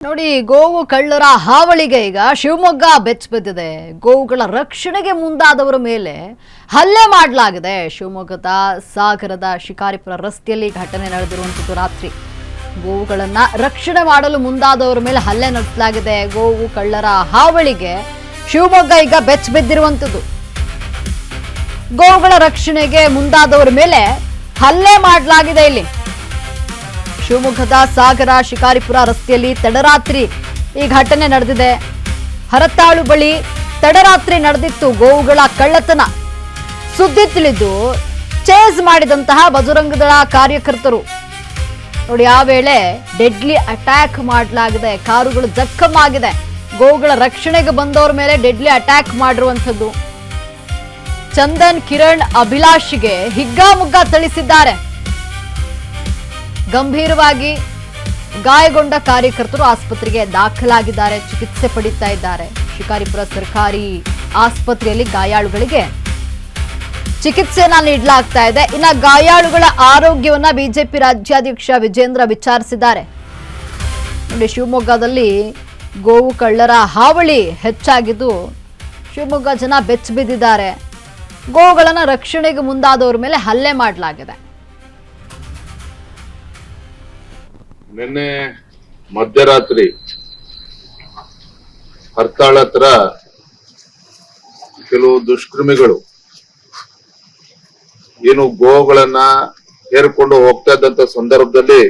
ನೋಡಿ, ಗೋವು ಕಳ್ಳರ ಹಾವಳಿಗೆ ಈಗ ಶಿವಮೊಗ್ಗ ಬೆಚ್ಚಬಿದ್ದಿದೆ. ಗೋವುಗಳ ರಕ್ಷಣೆಗೆ ಮುಂದಾದವರ ಮೇಲೆ ಹಲ್ಲೆ ಮಾಡಲಾಗಿದೆ. ಶಿವಮೊಗ್ಗದ ಸಾಗರದ ಶಿಕಾರಿಪುರ ರಸ್ತೆಯಲ್ಲಿ ಘಟನೆ ನಡೆದಿರುವಂಥದ್ದು. ರಾತ್ರಿ ಗೋವುಗಳನ್ನ ರಕ್ಷಣೆ ಮಾಡಲು ಮುಂದಾದವರ ಮೇಲೆ ಹಲ್ಲೆ ನಡೆಸಲಾಗಿದೆ. ಗೋವು ಕಳ್ಳರ ಹಾವಳಿಗೆ ಶಿವಮೊಗ್ಗ ಈಗ ಬೆಚ್ಚಬಿದ್ದಿರುವಂಥದ್ದು. ಗೋವುಗಳ ರಕ್ಷಣೆಗೆ ಮುಂದಾದವರ ಮೇಲೆ ಹಲ್ಲೆ ಮಾಡಲಾಗಿದೆ. ಇಲ್ಲಿ ಶಿವಮೊಗ್ಗದ ಸಾಗರ ಶಿಕಾರಿಪುರ ರಸ್ತೆಯಲ್ಲಿ ತಡರಾತ್ರಿ ಈ ಘಟನೆ ನಡೆದಿದೆ. ಹರತಾಳು ಬಳಿ ತಡರಾತ್ರಿ ನಡೆದಿತ್ತು ಗೋವುಗಳ ಕಳ್ಳತನ. ಸುದ್ದಿ ತಿಳಿದು ಚೇಸ್ ಮಾಡಿದಂತಹ ಬಜರಂಗದಳ ಕಾರ್ಯಕರ್ತರು ನೋಡಿ, ಆ ವೇಳೆ ಡೆಡ್ಲಿ ಅಟ್ಯಾಕ್ ಮಾಡಲಾಗಿದೆ. ಕಾರುಗಳು ಜಖಮ್ ಆಗಿದೆ. ಗೋವುಗಳ ರಕ್ಷಣೆಗೆ ಬಂದವರ ಮೇಲೆ ಡೆಡ್ಲಿ ಅಟ್ಯಾಕ್ ಮಾಡಿರುವಂಥದ್ದು. ಚಂದನ್, ಕಿರಣ್, ಅಭಿಲಾಷ್ಗೆ ಹಿಗ್ಗಾಮುಗ್ಗ ಥಳಿಸಿದ್ದಾರೆ. ಗಂಭೀರವಾಗಿ ಗಾಯಗೊಂಡ ಕಾರ್ಯಕರ್ತರು ಆಸ್ಪತ್ರೆಗೆ ದಾಖಲಾಗಿದ್ದಾರೆ, ಚಿಕಿತ್ಸೆ ಪಡಿತಾ ಇದ್ದಾರೆ. ಶಿಕಾರಿಪುರ ಸರ್ಕಾರಿ ಆಸ್ಪತ್ರೆಯಲ್ಲಿ ಗಾಯಾಳುಗಳಿಗೆ ಚಿಕಿತ್ಸೆಯನ್ನ ನೀಡಲಾಗ್ತಾ ಇದೆ. ಇನ್ನು ಗಾಯಾಳುಗಳ ಆರೋಗ್ಯವನ್ನ ಬಿಜೆಪಿ ರಾಜ್ಯಾಧ್ಯಕ್ಷ ವಿಜೇಂದ್ರ ವಿಚಾರಿಸಿದ್ದಾರೆ. ನೋಡಿ, ಶಿವಮೊಗ್ಗದಲ್ಲಿ ಗೋವು ಕಳ್ಳರ ಹಾವಳಿ ಹೆಚ್ಚಾಗಿದ್ದು ಶಿವಮೊಗ್ಗ ಜನ ಬೆಚ್ಚಬಿದ್ದಿದ್ದಾರೆ. ಗೋವುಗಳನ್ನ ರಕ್ಷಣೆಗೆ ಮುಂದಾದವರ ಮೇಲೆ ಹಲ್ಲೆ ಮಾಡಲಾಗಿದೆ. ನಿನ್ನೆ ಮಧ್ಯರಾತ್ರಿ ಹರ್ತಾಳ ಹತ್ರ ಕೆಲವು ದುಷ್ಕರ್ಮಿಗಳು ಏನು ಗೋವುಗಳನ್ನ ಹೇರ್ಕೊಂಡು ಹೋಗ್ತಾ ಇದ್ದಂತ ಸಂದರ್ಭದಲ್ಲಿ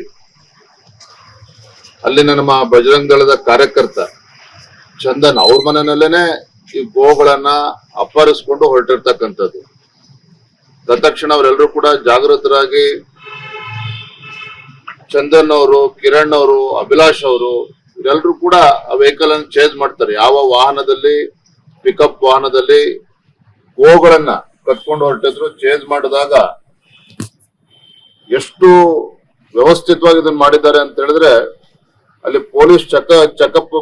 ಅಲ್ಲಿನ ನಮ್ಮ ಬಜರಂಗ ದಳದ ಕಾರ್ಯಕರ್ತ ಚಂದನ್ ಅವ್ರ ಮನೆಯಲ್ಲೇನೆ ಈ ಗೋವುಗಳನ್ನ ಅಪಹರಿಸ್ಕೊಂಡು ಹೊರಟಿರ್ತಕ್ಕಂಥದ್ದು. ತತ್ಕ್ಷಣ ಅವರೆಲ್ಲರೂ ಕೂಡ ಜಾಗೃತರಾಗಿ ಚಂದನ್ ಅವರು, ಕಿರಣ್ ಅವರು, ಅಭಿಲಾಷ್ ಅವರು ಇವರೆಲ್ಲರೂ ಕೂಡ ಆ ವೆಹಿಕಲ್ ಅನ್ನು ಚೇಂಜ್ ಮಾಡ್ತಾರೆ. ಯಾವ ವಾಹನದಲ್ಲಿ, ಪಿಕಪ್ ವಾಹನದಲ್ಲಿ ಗೋಗಳನ್ನ ಕಟ್ಕೊಂಡು ಹೊರಟಿದ್ರು. ಚೇಂಜ್ ಮಾಡಿದಾಗ ಎಷ್ಟು ವ್ಯವಸ್ಥಿತವಾಗಿ ಇದನ್ನ ಮಾಡಿದ್ದಾರೆ ಅಂತ ಹೇಳಿದ್ರೆ, ಅಲ್ಲಿ ಪೊಲೀಸ್ ಚೆಕಪ್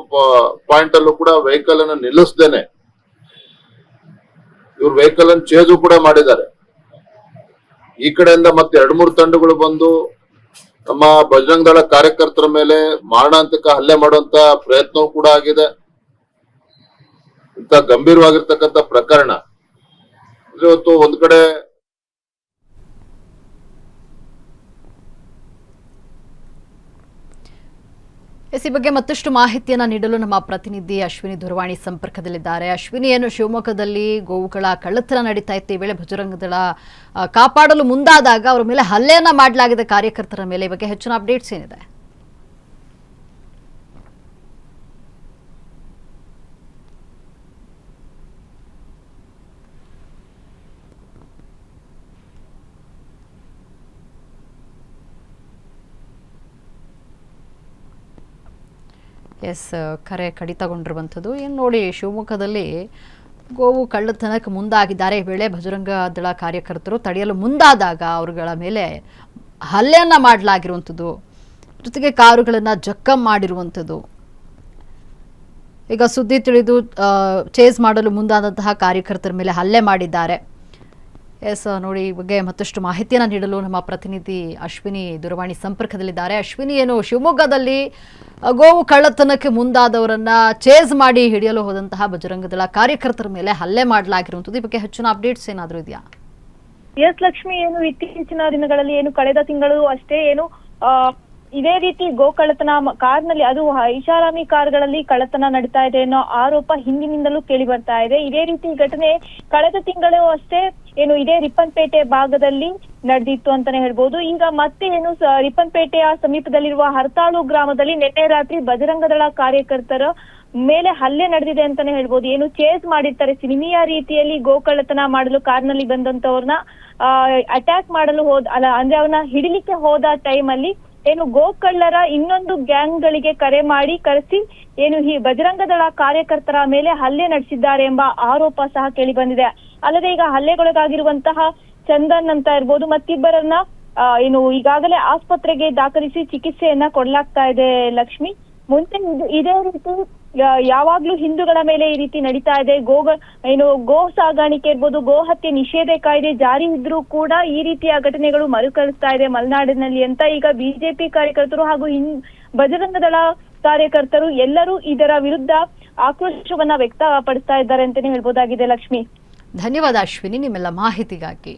ಪಾಯಿಂಟ್ ಅಲ್ಲೂ ಕೂಡ ವೆಹಿಕಲ್ ಅನ್ನು ನಿಲ್ಲಿಸದೇನೆ ಇವ್ರ ವೆಹಿಕಲ್ ಅನ್ನು ಚೇಂಜ್ ಕೂಡ ಮಾಡಿದ್ದಾರೆ. ಈ ಕಡೆಯಿಂದ ಮತ್ತೆ 2-3 ತಂಡಗಳು ಬಂದು ನಮ್ಮ ಬಜರಂಗ ದಳ ಕಾರ್ಯಕರ್ತರ ಮೇಲೆ ಮಾರಣಾಂತಿಕ ಹಲ್ಲೆ ಮಾಡುವಂತ ಪ್ರಯತ್ನವೂ ಕೂಡ ಆಗಿದೆ. ಇಂತ ಗಂಭೀರವಾಗಿರ್ತಕ್ಕಂಥ ಪ್ರಕರಣ ಇವತ್ತು ಒಂದ್ ಕಡೆ ಈ ಬಗ್ಗೆ ಮತ್ತಷ್ಟು ಮಾಹಿತಿಯನ್ನ ನೀಡಲು ನಮ್ಮ ಪ್ರತಿನಿಧಿ ಅಶ್ವಿನಿ ದೂರವಾಣಿ ಸಂಪರ್ಕದಲ್ಲಿದ್ದಾರೆ. ಅಶ್ವಿನಿ, ಏನು ಶಿವಮೊಗ್ಗದಲ್ಲಿ ಗೋವುಗಳ ಕಳ್ಳತನ ನಡೀತಾ ಇತ್ತು. ಈ ವೇಳೆ ಬಜರಂಗ ದಳ ಕಾಪಾಡಲು ಮುಂದಾದಾಗ ಅವರ ಮೇಲೆ ಹಲ್ಲೆಯನ್ನ ಮಾಡಲಾಗಿದೆ ಕಾರ್ಯಕರ್ತರ ಮೇಲೆ. ಈ ಬಗ್ಗೆ ಹೆಚ್ಚಿನ ಅಪ್ಡೇಟ್ಸ್ ಏನಿದೆ? ಎಸ್, ಕರೆ ಕಡಿತಗೊಂಡಿರುವಂಥದ್ದು. ಏನು ನೋಡಿ, ಶಿವಮೊಗ್ಗದಲ್ಲಿ ಗೋವು ಕಳ್ಳತನಕ್ಕೆ ಮುಂದಾಗಿದ್ದಾರೆ. ಈ ವೇಳೆ ಬಜರಂಗ ದಳ ಕಾರ್ಯಕರ್ತರು ತಡೆಯಲು ಮುಂದಾದಾಗ ಅವರುಗಳ ಮೇಲೆ ಹಲ್ಲೆಯನ್ನು ಮಾಡಲಾಗಿರುವಂಥದ್ದು, ಜೊತೆಗೆ ಕಾರುಗಳನ್ನು ಜಖಮ್ ಮಾಡಿರುವಂಥದ್ದು. ಈಗ ಸುದ್ದಿ ತಿಳಿದು ಚೇಸ್ ಮಾಡಲು ಮುಂದಾದಂತಹ ಕಾರ್ಯಕರ್ತರ ಮೇಲೆ ಹಲ್ಲೆ ಮಾಡಿದ್ದಾರೆ. ಎಸ್, ನೋಡಿ, ಈ ಬಗ್ಗೆ ಮತ್ತಷ್ಟು ಮಾಹಿತಿಯನ್ನು ನೀಡಲು ನಮ್ಮ ಪ್ರತಿನಿಧಿ ಅಶ್ವಿನಿ ದೂರವಾಣಿ ಸಂಪರ್ಕದಲ್ಲಿದ್ದಾರೆ. ಅಶ್ವಿನಿ, ಏನು ಶಿವಮೊಗ್ಗದಲ್ಲಿ ಗೋವು ಕಳ್ಳತನಕ್ಕೆ ಮುಂದಾದವರನ್ನ ಚೇಸ್ ಮಾಡಿ ಹಿಡಿಯಲು ಹೋದಂತಹ ಬಜರಂಗ ದಳ ಕಾರ್ಯಕರ್ತರ ಮೇಲೆ ಹಲ್ಲೆ ಮಾಡಲಾಗಿರುವಂಥದ್ದು, ಈ ಬಗ್ಗೆ ಹೆಚ್ಚಿನ ಅಪ್ಡೇಟ್ಸ್ ಏನಾದರೂ ಇದೆಯಾ? ಎಸ್ ಲಕ್ಷ್ಮಿ, ಏನು ಇತ್ತೀಚಿನ ದಿನಗಳಲ್ಲಿ ಏನು ಕಳೆದ ತಿಂಗಳು ಅಷ್ಟೇ ಏನು ಇದೇ ರೀತಿ ಗೋ ಕಳ್ಳತನ ಕಾರ್ನಲ್ಲಿ, ಅದು ಐಷಾರಾಮಿ ಕಾರ್ಗಳಲ್ಲಿ ಕಳ್ಳತನ ನಡೀತಾ ಇದೆ ಅನ್ನೋ ಆರೋಪ ಹಿಂದಿನಿಂದಲೂ ಕೇಳಿ ಬರ್ತಾ ಇದೆ. ಇದೇ ರೀತಿ ಘಟನೆ ಕಳೆದ ತಿಂಗಳು ಅಷ್ಟೇ ಏನು ಇದೇ ರಿಪ್ಪನ್ಪೇಟೆ ಭಾಗದಲ್ಲಿ ನಡೆದಿತ್ತು ಅಂತಾನೆ ಹೇಳ್ಬೋದು. ಈಗ ಮತ್ತೆ ಏನು ರಿಪ್ಪನ್ಪೇಟೆಯ ಸಮೀಪದಲ್ಲಿರುವ ಹರ್ತಾಳು ಗ್ರಾಮದಲ್ಲಿ ನಿನ್ನೆ ರಾತ್ರಿ ಬಜರಂಗ ದಳ ಕಾರ್ಯಕರ್ತರ ಮೇಲೆ ಹಲ್ಲೆ ನಡೆದಿದೆ ಅಂತಾನೆ ಹೇಳ್ಬೋದು. ಏನು ಚೇಸ್ ಮಾಡಿರ್ತಾರೆ, ಸಿನಿಮೀಯ ರೀತಿಯಲ್ಲಿ ಗೋ ಕಳ್ಳತನ ಮಾಡಲು ಕಾರ್ನಲ್ಲಿ ಬಂದಂತವ್ರನ್ನ ಅಟ್ಯಾಕ್ ಮಾಡಲು ಅಂದ್ರೆ ಅವ್ರನ್ನ ಹಿಡಿಲಿಕ್ಕೆ ಹೋದ ಟೈಮ್ ಅಲ್ಲಿ ಏನು ಗೋಕಳ್ಳರ ಇನ್ನೊಂದು ಗ್ಯಾಂಗ್ ಗಳಿಗೆ ಕರೆ ಮಾಡಿ ಕರೆಸಿ ಏನು ಈ ಬಜರಂಗ ದಳ ಕಾರ್ಯಕರ್ತರ ಮೇಲೆ ಹಲ್ಲೆ ನಡೆಸಿದ್ದಾರೆ ಎಂಬ ಆರೋಪ ಸಹ ಕೇಳಿ ಬಂದಿದೆ. ಅಲ್ಲದೆ ಈಗ ಹಲ್ಲೆಗೊಳಗಾಗಿರುವಂತಹ ಚಂದನ್ ಅಂತ ಇರ್ಬೋದು, ಮತ್ತಿಬ್ಬರನ್ನ ಏನು ಈಗಾಗಲೇ ಆಸ್ಪತ್ರೆಗೆ ದಾಖಲಿಸಿ ಚಿಕಿತ್ಸೆಯನ್ನ ಕೊಡಲಾಗ್ತಾ ಇದೆ ಲಕ್ಷ್ಮಿ. ಮುಂದೆ ಇದೇ ರೀತಿ ಯಾವಾಗ್ಲೂ ಹಿಂದೂಗಳ ಮೇಲೆ ಈ ರೀತಿ ನಡೀತಾ ಇದೆ. ಗೋ ಸಾಗಾಣಿಕೆ ಇರ್ಬೋದು, ಗೋ ಹತ್ಯೆ ನಿಷೇಧ ಕಾಯ್ದೆ ಜಾರಿ ಇದ್ರೂ ಕೂಡ ಈ ರೀತಿಯ ಘಟನೆಗಳು ಮರುಕಳಿಸ್ತಾ ಇದೆ ಮಲೆನಾಡಿನಲ್ಲಿ ಅಂತ ಈಗ ಬಿಜೆಪಿ ಕಾರ್ಯಕರ್ತರು ಹಾಗೂ ಬಜರಂಗ ದಳ ಕಾರ್ಯಕರ್ತರು ಎಲ್ಲರೂ ಇದರ ವಿರುದ್ಧ ಆಕ್ರೋಶವನ್ನ ವ್ಯಕ್ತಪಡಿಸ್ತಾ ಇದ್ದಾರೆ ಅಂತಾನೆ ಹೇಳ್ಬೋದಾಗಿದೆ ಲಕ್ಷ್ಮಿ. ಧನ್ಯವಾದ ಅಶ್ವಿನಿ ನಿಮ್ಮೆಲ್ಲ ಮಾಹಿತಿಗಾಗಿ.